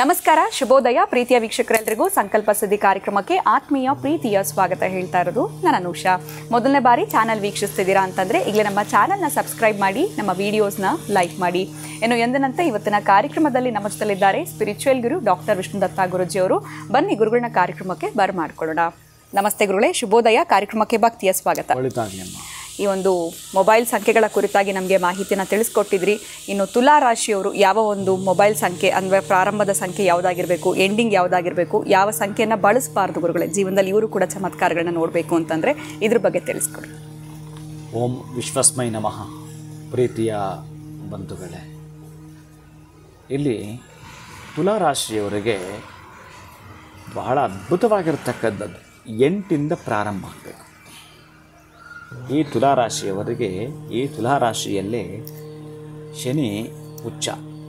ನಮಸ್ಕಾರ, ಶುಭೋದಯ ಪ್ರೀತಿಯ ವೀಕ್ಷಕರೆಲ್ಲರಿಗೂ ಸಂಕಲ್ಪ ಸಿದ್ಧಿ ಕಾರ್ಯಕ್ರಮಕ್ಕೆ ಆತ್ಮೀಯ ಪ್ರೀತಿಯ ಸ್ವಾಗತ ಹೇಳ್ತಾ ಇರೋದು ನಾನು ಅನುಷಾ. ಮೊದಲನೇ ಬಾರಿ ಚಾನಲ್ ವೀಕ್ಷಿಸ್ತಿದ್ದೀರಾ ಅಂತಂದರೆ ಈಗಲೇ ನಮ್ಮ ಚಾನಲ್ನ ಸಬ್ಸ್ಕ್ರೈಬ್ ಮಾಡಿ, ನಮ್ಮ ವಿಡಿಯೋಸ್ನ ಲೈಕ್ ಮಾಡಿ. ಇನ್ನು ಎಂದಿನಂತೆ ಇವತ್ತಿನ ಕಾರ್ಯಕ್ರಮದಲ್ಲಿ ನಮ್ಮ ಜೊತೆಲಿದ್ದಾರೆ ಸ್ಪಿರಿಚುವಲ್ ಗುರು ಡಾಕ್ಟರ್ ವಿಷ್ಣುದತ್ತ ಗುರುಜಿಯವರು. ಬನ್ನಿ ಗುರುಗಳನ್ನ ಕಾರ್ಯಕ್ರಮಕ್ಕೆ ಬರಮಾಡ್ಕೊಳ್ಳೋಣ. ನಮಸ್ತೆ ಗುರುಗಳೇ, ಶುಭೋದಯ. ಕಾರ್ಯಕ್ರಮಕ್ಕೆ ಭಕ್ತಿಯ ಸ್ವಾಗತ. ಈ ಒಂದು ಮೊಬೈಲ್ ಸಂಖ್ಯೆಗಳ ಕುರಿತಾಗಿ ನಮಗೆ ಮಾಹಿತಿನ ತಿಳಿಸ್ಕೊಟ್ಟಿದ್ರಿ. ಇನ್ನು ತುಲಾ ರಾಶಿಯವರು ಯಾವ ಒಂದು ಮೊಬೈಲ್ ಸಂಖ್ಯೆ ಅಂದರೆ ಪ್ರಾರಂಭದ ಸಂಖ್ಯೆ ಯಾವುದಾಗಿರಬೇಕು, ಎಂಡಿಂಗ್ ಯಾವುದಾಗಿರಬೇಕು, ಯಾವ ಸಂಖ್ಯೆಯನ್ನು ಬಳಸಬಾರ್ದು ಗುರುಗಳೇ, ಜೀವನದಲ್ಲಿ ಇವರು ಕೂಡ ಚಮತ್ಕಾರಗಳನ್ನ ನೋಡಬೇಕು ಅಂತಂದರೆ ಇದ್ರ ಬಗ್ಗೆ ತಿಳಿಸ್ಕೊಡಿ. ಓಂ ವಿಶ್ವಸ್ಮೈ ನಮಃ. ಪ್ರೀತಿಯ ಬಂಧುಗಳೇ, ಇಲ್ಲಿ ತುಲಾ ರಾಶಿಯವರಿಗೆ ಬಹಳ ಅದ್ಭುತವಾಗಿರ್ತಕ್ಕಂಥದ್ದು 8ಇಂದ ಪ್ರಾರಂಭ ಆಗಬೇಕು. ಈ ತುಲಾರಾಶಿಯವರಿಗೆ ಈ ತುಲಾರಾಶಿಯಲ್ಲೇ ಶನಿ ಉಚ್ಚ,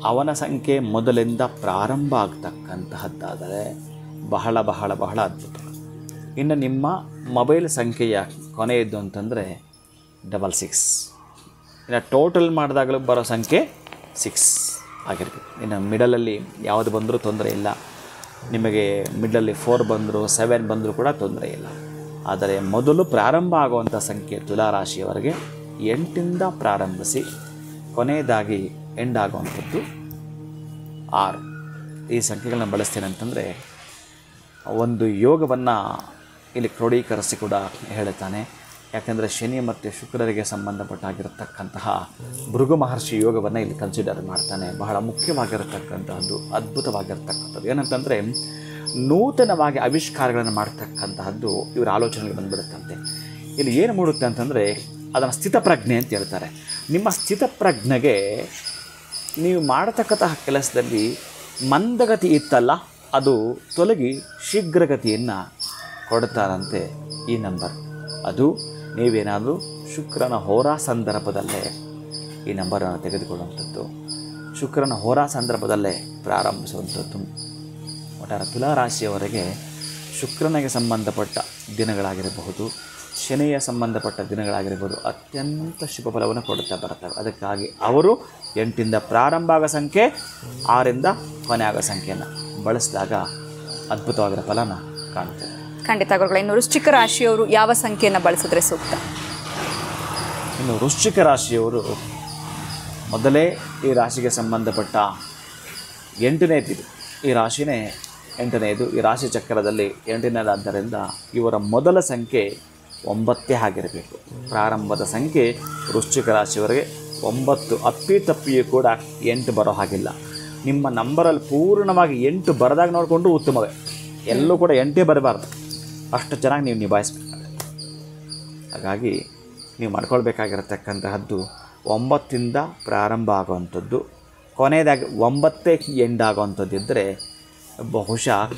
ಅವನ ಸಂಖ್ಯೆ ಮೊದಲಿಂದ ಪ್ರಾರಂಭ ಆಗ್ತಕ್ಕಂತಹದ್ದಾದರೆ ಬಹಳ ಬಹಳ ಬಹಳ ಅದ್ಭುತ. ಇನ್ನು ನಿಮ್ಮ ಮೊಬೈಲ್ ಸಂಖ್ಯೆಯ ಕೊನೆಯದ್ದು ಅಂತಂದರೆ 66. ಇನ್ನು ಟೋಟಲ್ ಮಾಡಿದಾಗಲೂ ಬರೋ ಸಂಖ್ಯೆ 6 ಆಗಿರ್ಬೇಕು. ಇನ್ನು ಮಿಡಲಲ್ಲಿ ಯಾವುದು ಬಂದರೂ ತೊಂದರೆ ಇಲ್ಲ. ನಿಮಗೆ ಮಿಡಲಲ್ಲಿ 4 ಬಂದರೂ 7 ಬಂದರೂ ಕೂಡ ತೊಂದರೆ ಇಲ್ಲ. ಆದರೆ ಮೊದಲು ಪ್ರಾರಂಭ ಆಗುವಂಥ ಸಂಖ್ಯೆ ತುಲಾರಾಶಿಯವರಿಗೆ 8ಇಂದ ಪ್ರಾರಂಭಿಸಿ ಕೊನೆಯದಾಗಿ ಎಂಡ್ ಆಗುವಂಥದ್ದು 6. ಈ ಸಂಖ್ಯೆಗಳನ್ನ ಬಳಸ್ತೇನೆ ಅಂತಂದರೆ ಒಂದು ಯೋಗವನ್ನು ಇಲ್ಲಿ ಕ್ರೋಢೀಕರಿಸಿ ಕೂಡ ಹೇಳುತ್ತಾನೆ. ಯಾಕೆಂದರೆ ಶನಿ ಮತ್ತು ಶುಕ್ರರಿಗೆ ಸಂಬಂಧಪಟ್ಟಾಗಿರತಕ್ಕಂತಹ ಭೃಗು ಮಹರ್ಷಿ ಯೋಗವನ್ನು ಇಲ್ಲಿ ಕನ್ಸಿಡರ್ ಮಾಡ್ತಾನೆ. ಬಹಳ ಮುಖ್ಯವಾಗಿರತಕ್ಕಂತಹದ್ದು, ಅದ್ಭುತವಾಗಿರ್ತಕ್ಕಂಥದ್ದು ಏನಂತಂದರೆ ನೂತನವಾಗಿ ಆವಿಷ್ಕಾರಗಳನ್ನು ಮಾಡ್ತಕ್ಕಂತಹದ್ದು ಇವರ ಆಲೋಚನೆಗೆ ಬಂದುಬಿಡುತ್ತಂತೆ. ಇಲ್ಲಿ ಏನು ಮೂಡುತ್ತೆ ಅಂತಂದರೆ ಅದನ್ನು ಸ್ಥಿತಪ್ರಜ್ಞೆ ಅಂತ ಹೇಳ್ತಾರೆ. ನಿಮ್ಮ ಸ್ಥಿತಪ್ರಜ್ಞೆಗೆ ನೀವು ಮಾಡತಕ್ಕಂತಹ ಕೆಲಸದಲ್ಲಿ ಮಂದಗತಿ ಇತ್ತಲ್ಲ, ಅದು ತೊಲಗಿ ಶೀಘ್ರಗತಿಯನ್ನು ಕೊಡ್ತಾರಂತೆ ಈ ನಂಬರ್. ಅದು ನೀವೇನಾದರೂ ಶುಕ್ರನ ಹೋರಾ ಸಂದರ್ಭದಲ್ಲೇ ಈ ನಂಬರನ್ನು ತೆಗೆದುಕೊಳ್ಳುವಂಥದ್ದು, ಶುಕ್ರನ ಹೋರಾ ಸಂದರ್ಭದಲ್ಲೇ ಪ್ರಾರಂಭಿಸುವಂಥದ್ದು. ಒಟ್ಟಾರೆ ತುಲಾರಾಶಿಯವರೆಗೆ ಶುಕ್ರನಿಗೆ ಸಂಬಂಧಪಟ್ಟ ದಿನಗಳಾಗಿರಬಹುದು, ಶನಿಯ ಸಂಬಂಧಪಟ್ಟ ದಿನಗಳಾಗಿರಬಹುದು, ಅತ್ಯಂತ ಶುಭ ಫಲವನ್ನು ಕೊಡುತ್ತಾ ಬರ್ತವೆ. ಅದಕ್ಕಾಗಿ ಅವರು 8ಇಂದ ಪ್ರಾರಂಭ ಆಗೋ ಸಂಖ್ಯೆ, 6ಇಂದ ಕೊನೆ ಆಗೋ ಸಂಖ್ಯೆಯನ್ನು ಬಳಸಿದಾಗ ಅದ್ಭುತವಾಗಿರೋ ಫಲನ ಕಾಣ್ತೇವೆ. ಖಂಡಿತ ಗುರುಗಳೇ. ಇನ್ನು ವೃಶ್ಚಿಕ ರಾಶಿಯವರು ಯಾವ ಸಂಖ್ಯೆಯನ್ನು ಬಳಸಿದ್ರೆ ಸೂಕ್ತ? ಇನ್ನು ವೃಶ್ಚಿಕ ರಾಶಿಯವರು ಮೊದಲೇ ಈ ರಾಶಿಗೆ ಸಂಬಂಧಪಟ್ಟ 8ನೇದು. ಈ ರಾಶಿನೇ 8ನೇದು. ಈ ರಾಶಿ ಚಕ್ರದಲ್ಲಿ 8ನೇದಾದ್ದರಿಂದ ಇವರ ಮೊದಲ ಸಂಖ್ಯೆ 9 ಆಗಿರಬೇಕು. ಪ್ರಾರಂಭದ ಸಂಖ್ಯೆ ವೃಶ್ಚಿಕ ರಾಶಿಯವರಿಗೆ 9. ಅಪ್ಪಿತಪ್ಪಿಯೂ ಕೂಡ 8 ಬರೋ ಹಾಗಿಲ್ಲ. ನಿಮ್ಮ ನಂಬರಲ್ಲಿ ಪೂರ್ಣವಾಗಿ 8 ಬರದಾಗ ನೋಡಿಕೊಂಡು ಉತ್ತಮವೇ. ಎಲ್ಲೂ ಕೂಡ 8 ಬರಬಾರ್ದು, ಅಷ್ಟು ಚೆನ್ನಾಗಿ ನೀವು ನಿಭಾಯಿಸಬೇಕಾಗುತ್ತೆ. ಹಾಗಾಗಿ ನೀವು ಮಾಡ್ಕೊಳ್ಬೇಕಾಗಿರತಕ್ಕಂತಹದ್ದು 9ಇಂದ ಪ್ರಾರಂಭ ಆಗುವಂಥದ್ದು, ಕೊನೆಯದಾಗಿ 9ಕ್ಕೆ ಎಂಡ್ ಆಗುವಂಥದ್ದು ಇದ್ದರೆ ಬಹುಶಃ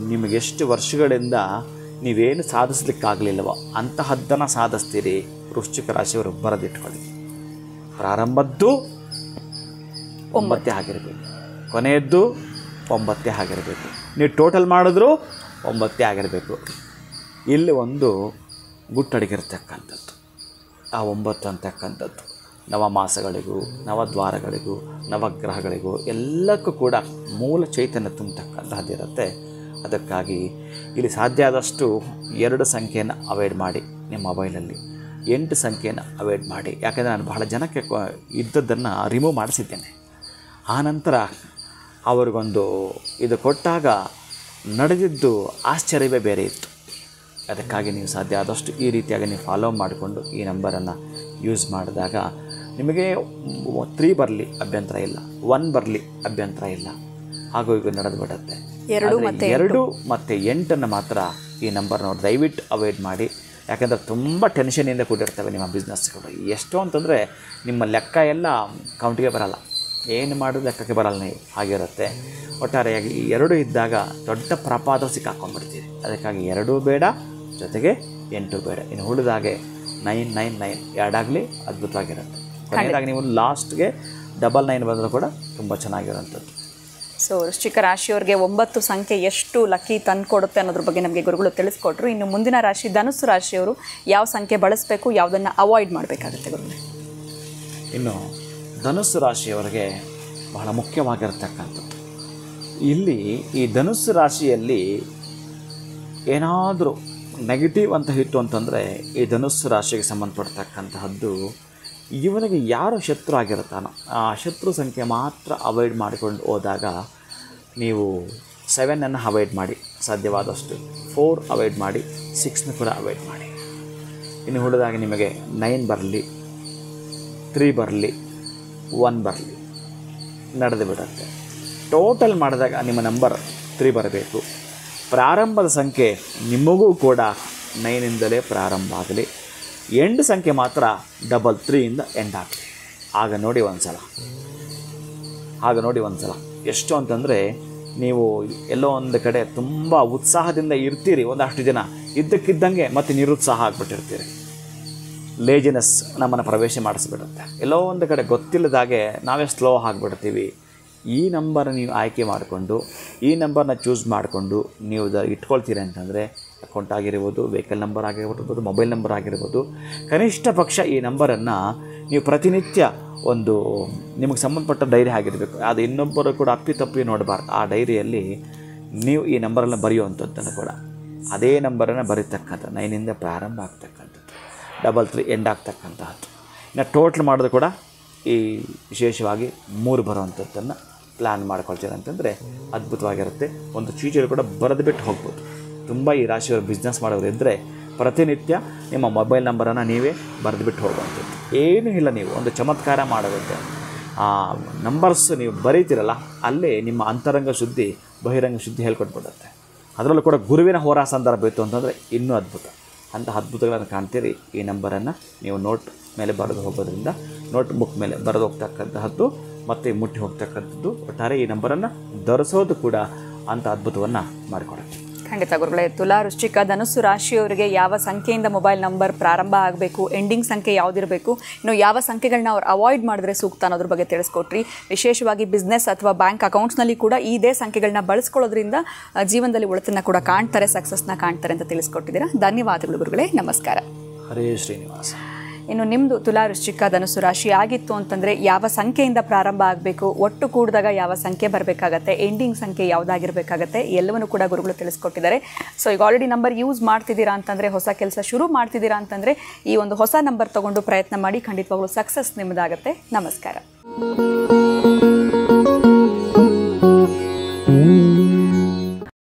ನಿಮಗೆಷ್ಟು ವರ್ಷಗಳಿಂದ ನೀವೇನು ಸಾಧಿಸಲಿಕ್ಕಾಗಲಿಲ್ಲವೋ ಅಂತಹದ್ದನ್ನು ಸಾಧಿಸ್ತೀರಿ. ವೃಶ್ಚಿಕ ರಾಶಿಯವರು ಬರೆದಿಟ್ಕೊಳ್ಳಿ. ಪ್ರಾರಂಭದ್ದು 9 ಆಗಿರಬೇಕು, ಕೊನೆಯದ್ದು 9 ಆಗಿರಬೇಕು. ನೀವು ಟೋಟಲ್ ಮಾಡಿದ್ರೂ 9 ಆಗಿರಬೇಕು. ಇಲ್ಲಿ ಒಂದು ಗುಟ್ಟಡಿಗಿರ್ತಕ್ಕಂಥದ್ದು ಆ 9 ಅಂತಕ್ಕಂಥದ್ದು ನವಮಾಸಗಳಿಗೂ ನವದ್ವಾರಗಳಿಗೂ ನವಗ್ರಹಗಳಿಗೂ ಎಲ್ಲಕ್ಕೂ ಕೂಡ ಮೂಲ ಚೈತನ್ಯ ತುಂಬತಕ್ಕಂತಹದ್ದಿರುತ್ತೆ. ಅದಕ್ಕಾಗಿ ಇಲ್ಲಿ ಸಾಧ್ಯ ಆದಷ್ಟು 2 ಸಂಖ್ಯೆಯನ್ನು ಅವಾಯ್ಡ್ ಮಾಡಿ. ನಿಮ್ಮ ಮೊಬೈಲಲ್ಲಿ 8 ಸಂಖ್ಯೆಯನ್ನು ಅವಾಯ್ಡ್ ಮಾಡಿ. ಯಾಕೆಂದರೆ ನಾನು ಬಹಳ ಜನಕ್ಕೆ ಇದ್ದದ್ದನ್ನು ರಿಮೂವ್ ಮಾಡಿಸಿದ್ದೇನೆ. ಆನಂತರ ಅವ್ರಿಗೊಂದು ಇದು ಕೊಟ್ಟಾಗ ನಡೆದಿದ್ದು ಆಶ್ಚರ್ಯವೇ ಬೇರೆ ಇತ್ತು. ಅದಕ್ಕಾಗಿ ನೀವು ಸಾಧ್ಯ ಆದಷ್ಟು ಈ ರೀತಿಯಾಗಿ ನೀವು ಫಾಲೋ ಮಾಡಿಕೊಂಡು ಈ ನಂಬರನ್ನು ಯೂಸ್ ಮಾಡಿದಾಗ ನಿಮಗೆ 3 ಬರಲಿ ಅಭ್ಯಂತರ ಇಲ್ಲ, 1 ಬರಲಿ ಅಭ್ಯಂತರ ಇಲ್ಲ. ಹಾಗೂ ಈಗ ನಡೆದು ಬಿಡುತ್ತೆ. 2 ಮತ್ತು 8 ಮಾತ್ರ ಈ ನಂಬರ್ನ ದಯವಿಟ್ಟು ಅವಾಯ್ಡ್ ಮಾಡಿ. ಯಾಕೆಂದರೆ ತುಂಬ ಟೆನ್ಷನಿಂದ ಕೂಡಿರ್ತವೆ ನಿಮ್ಮ ಬಿಸ್ನೆಸ್ಗಳು. ಎಷ್ಟು ಅಂತಂದರೆ ನಿಮ್ಮ ಲೆಕ್ಕ ಎಲ್ಲ ಕೌಂಟಿಗೆ ಬರಲ್ಲ, ಏನು ಮಾಡೋದು ಲೆಕ್ಕಕ್ಕೆ ಬರಲ್ಲ ನೀವು, ಆಗಿರುತ್ತೆ. ಒಟ್ಟಾರೆಯಾಗಿ ಈ 2 ಇದ್ದಾಗ ದೊಡ್ಡ ಪ್ರಪಾದ ಸಿಕ್ಕಾಕೊಂಡ್ಬಿಡ್ತೀರಿ. ಅದಕ್ಕಾಗಿ 2 ಬೇಡ, ಜೊತೆಗೆ 8 ಬೇಡ. ಇನ್ನು ಉಳಿದಾಗೆ 999 ಎರಡಾಗಲಿ ಅದ್ಭುತವಾಗಿರುತ್ತೆ. ಕೊನೆಯದಾಗಿ ನೀವು ಲಾಸ್ಟ್ಗೆ 99 ಬಂದರೂ ಕೂಡ ತುಂಬ ಚೆನ್ನಾಗಿರೋಂಥದ್ದು. ಸೊ ವೃಶ್ಚಿಕ ರಾಶಿಯವರಿಗೆ 9 ಸಂಖ್ಯೆ ಎಷ್ಟು ಲಕ್ಕಿ ತಂದು ಕೊಡುತ್ತೆ ಅನ್ನೋದ್ರ ಬಗ್ಗೆ ನಮಗೆ ಗುರುಗಳು ತಿಳಿಸ್ಕೊಟ್ರು. ಇನ್ನು ಮುಂದಿನ ರಾಶಿ ಧನುಸ್ಸು ರಾಶಿಯವರು ಯಾವ ಸಂಖ್ಯೆ ಬಳಸಬೇಕು, ಯಾವುದನ್ನು ಅವಾಯ್ಡ್ ಮಾಡಬೇಕಾಗುತ್ತೆ ಗುರುಗಳೇ? ಇನ್ನು ಧನುಸ್ಸು ರಾಶಿಯವರಿಗೆ ಬಹಳ ಮುಖ್ಯವಾಗಿರತಕ್ಕಂಥದ್ದು ಇಲ್ಲಿ ಈ ಧನುಸ್ಸು ರಾಶಿಯಲ್ಲಿ ಏನಾದರೂ ನೆಗೆಟಿವ್ ಅಂತ ಇತ್ತು ಅಂತಂದರೆ ಈ ಧನುಸ್ಸು ರಾಶಿಗೆ ಸಂಬಂಧಪಡ್ತಕ್ಕಂತಹದ್ದು ಇವನಿಗೆ ಯಾರು ಶತ್ರು ಆಗಿರುತ್ತಾನೋ ಆ ಶತ್ರು ಸಂಖ್ಯೆ ಮಾತ್ರ ಅವಾಯ್ಡ್ ಮಾಡಿಕೊಂಡು ಹೋದಾಗ ನೀವು 7 ಅವಾಯ್ಡ್ ಮಾಡಿ, ಸಾಧ್ಯವಾದಷ್ಟು 4 ಅವಾಯ್ಡ್ ಮಾಡಿ, 6 ಕೂಡ ಅವಾಯ್ಡ್ ಮಾಡಿ. ಇನ್ನು ಉಳಿದಾಗ ನಿಮಗೆ 9 ಬರಲಿ, 3 ಬರಲಿ, 1 ಬರಲಿ, ನಡೆದು ಬಿಡುತ್ತೆ. ಟೋಟಲ್ ಮಾಡಿದಾಗ ನಿಮ್ಮ ನಂಬರ್ 3 ಬರಬೇಕು. ಪ್ರಾರಂಭದ ಸಂಖ್ಯೆ ನಿಮಗೂ ಕೂಡ 9ಇಂದಲೇ ಪ್ರಾರಂಭ ಆಗಲಿ. ಎಂಡ್ ಸಂಖ್ಯೆ ಮಾತ್ರ 333ಇಂದ ಎಂಡ್ ಆಗಲಿ. ಆಗ ನೋಡಿ ಒಂದು ಸಲ ಎಷ್ಟು ಅಂತಂದರೆ ನೀವು ಎಲ್ಲೋ ಒಂದು ಕಡೆ ತುಂಬ ಉತ್ಸಾಹದಿಂದ ಇರ್ತೀರಿ, ಒಂದಷ್ಟು ಜನ ಇದ್ದಕ್ಕಿದ್ದಂಗೆ ಮತ್ತೆ ನಿರುತ್ಸಾಹ ಆಗಿಬಿಟ್ಟಿರ್ತೀರಿ. ಲೇಜಿನೆಸ್ ನಮ್ಮನ್ನು ಪ್ರವೇಶ ಮಾಡಿಸ್ಬಿಡುತ್ತೆ. ಎಲ್ಲೋ ಒಂದು ಕಡೆ ಗೊತ್ತಿಲ್ಲದಾಗೆ ನಾವೇ ಸ್ಲೋ ಆಗಿಬಿಡ್ತೀವಿ. ಈ ನಂಬರ್ ನೀವು ಆಯ್ಕೆ ಮಾಡಿಕೊಂಡು ಈ ನಂಬರ್ನ ಚೂಸ್ ಮಾಡಿಕೊಂಡು ನೀವು ಇಟ್ಕೊಳ್ತೀರಿ ಅಂತಂದರೆ ಅಕೌಂಟ್ ಆಗಿರ್ಬೋದು, ವೆಹಿಕಲ್ ನಂಬರ್ ಆಗಿರ್ಬೋದು, ಮೊಬೈಲ್ ನಂಬರ್ ಆಗಿರ್ಬೋದು, ಕನಿಷ್ಠ ಪಕ್ಷ ಈ ನಂಬರನ್ನು ನೀವು ಪ್ರತಿನಿತ್ಯ ಒಂದು ನಿಮಗೆ ಸಂಬಂಧಪಟ್ಟ ಡೈರಿ ಆಗಿರಬೇಕು. ಅದು ಇನ್ನೊಬ್ಬರು ಕೂಡ ಅಪ್ಪಿತಪ್ಪಿ ನೋಡಬಾರ್ದು. ಆ ಡೈರಿಯಲ್ಲಿ ನೀವು ಈ ನಂಬರನ್ನು ಬರೆಯುವಂಥದ್ದನ್ನು ಕೂಡ ಅದೇ ನಂಬರನ್ನು ಬರೀತಕ್ಕಂಥ 9ಇಂದ ಪ್ರಾರಂಭ ಆಗ್ತಕ್ಕಂಥದ್ದು, 33 ಎಂಡ್ ಆಗ್ತಕ್ಕಂಥದ್ದು. ಇನ್ನು ಟೋಟ್ಲ್ ಮಾಡೋದು ಕೂಡ ಈ ವಿಶೇಷವಾಗಿ 3 ಬರುವಂಥದ್ದನ್ನು ಪ್ಲ್ಯಾನ್ ಮಾಡ್ಕೊಳ್ತೀರ ಅಂತಂದರೆ ಅದ್ಭುತವಾಗಿರುತ್ತೆ. ಒಂದು ಚೀಟಿಯಲ್ಲಿ ಕೂಡ ಬರೆದು ಬಿಟ್ಟು ಹೋಗ್ಬೋದು. ತುಂಬ ಈ ರಾಶಿಯವರು ಬಿಸ್ನೆಸ್ ಮಾಡೋರು ಇದ್ದರೆ ಪ್ರತಿನಿತ್ಯ ನಿಮ್ಮ ಮೊಬೈಲ್ ನಂಬರನ್ನು ನೀವೇ ಬರೆದು ಬಿಟ್ಟು ಹೋಗುವಂಥದ್ದು. ಏನೂ ಇಲ್ಲ, ನೀವು ಒಂದು ಚಮತ್ಕಾರ ಮಾಡೋದಂತೆ. ಆ ನಂಬರ್ಸ್ ನೀವು ಬರೀತಿರಲ್ಲ, ಅಲ್ಲೇ ನಿಮ್ಮ ಅಂತರಂಗ ಶುದ್ಧಿ ಬಹಿರಂಗ ಶುದ್ಧಿ ಹೇಳ್ಕೊಟ್ಬಿಡುತ್ತೆ. ಅದರಲ್ಲೂ ಕೂಡ ಗುರುವಿನ ಹೋರಾ ಸಂದರ್ಭ ಇತ್ತು ಅಂತಂದರೆ ಇನ್ನೂ ಅದ್ಭುತ. ಅಂಥ ಅದ್ಭುತಗಳನ್ನು ಕಾಣ್ತೀರಿ. ಈ ನಂಬರನ್ನು ನೀವು ನೋಟ್ ಮೇಲೆ ಬರೆದು ಹೋಗೋದ್ರಿಂದ, ನೋಟ್ ಬುಕ್ ಮೇಲೆ ಬರೆದು ಹೋಗ್ತಕ್ಕಂತಹದ್ದು ಮತ್ತು ಮುಟ್ಟಿ ಹೋಗ್ತಕ್ಕಂಥದ್ದು, ಒಟ್ಟಾರೆ ಈ ನಂಬರನ್ನು ಧರಿಸೋದು ಕೂಡ ಅಂಥ ಅದ್ಭುತವನ್ನು ಮಾಡಿಕೊಡುತ್ತೆ. ಖಂಡಿತ ಗುರುಗಳೇ. ತುಲಾ, ವೃಶ್ಚಿಕ, ಧನುಸ್ಸು ರಾಶಿಯವರಿಗೆ ಯಾವ ಸಂಖ್ಯೆಯಿಂದ ಮೊಬೈಲ್ ನಂಬರ್ ಪ್ರಾರಂಭ ಆಗಬೇಕು, ಎಂಡಿಂಗ್ ಸಂಖ್ಯೆ ಯಾವುದಿರಬೇಕು, ಇನ್ನು ಯಾವ ಸಂಖ್ಯೆಗಳನ್ನ ಅವ್ರು ಅವಾಯ್ಡ್ ಮಾಡಿದ್ರೆ ಸೂಕ್ತ ಅನ್ನೋದ್ರ ಬಗ್ಗೆ ತಿಳಿಸ್ಕೊಟ್ರಿ. ವಿಶೇಷವಾಗಿ ಬಿಸ್ನೆಸ್ ಅಥವಾ ಬ್ಯಾಂಕ್ ಅಕೌಂಟ್ಸ್ನಲ್ಲಿ ಕೂಡ ಇದೇ ಸಂಖ್ಯೆಗಳನ್ನ ಬಳಸ್ಕೊಳ್ಳೋದ್ರಿಂದ ಜೀವನದಲ್ಲಿ ಒಳಿತನ್ನು ಕೂಡ ಕಾಣ್ತಾರೆ, ಸಕ್ಸಸ್ನ ಕಾಣ್ತಾರೆ ಅಂತ ತಿಳಿಸ್ಕೊಟ್ಟಿದ್ದೀರಾ. ಧನ್ಯವಾದಗಳು ಗುರುಗಳೇ. ನಮಸ್ಕಾರ. ಹರೇ ಶ್ರೀನಿವಾಸ. ಇನ್ನು ನಿಮ್ಮದು ತುಲಾ, ವೃಶ್ಚಿಕ, ಧನುಸ್ಸು ರಾಶಿ ಆಗಿತ್ತು ಅಂತಂದರೆ ಯಾವ ಸಂಖ್ಯೆಯಿಂದ ಪ್ರಾರಂಭ ಆಗಬೇಕು, ಒಟ್ಟು ಕೂಡಿದಾಗ ಯಾವ ಸಂಖ್ಯೆ ಬರಬೇಕಾಗತ್ತೆ, ಎಂಡಿಂಗ್ ಸಂಖ್ಯೆ ಯಾವುದಾಗಿರಬೇಕಾಗತ್ತೆ, ಎಲ್ಲವನ್ನೂ ಕೂಡ ಗುರುಗಳು ತಿಳಿಸ್ಕೊಟ್ಟಿದ್ದಾರೆ. ಸೊ ಈಗ ಆಲ್ರೆಡಿ ನಂಬರ್ ಯೂಸ್ ಮಾಡ್ತಿದ್ದೀರಾ ಅಂತಂದರೆ, ಹೊಸ ಕೆಲಸ ಶುರು ಮಾಡ್ತಿದ್ದೀರಾ ಅಂತಂದರೆ ಈ ಒಂದು ಹೊಸ ನಂಬರ್ ತೊಗೊಂಡು ಪ್ರಯತ್ನ ಮಾಡಿ. ಖಂಡಿತವಾಗ್ಲೂ ಸಕ್ಸಸ್ ನಿಮ್ಮದಾಗತ್ತೆ. ನಮಸ್ಕಾರ.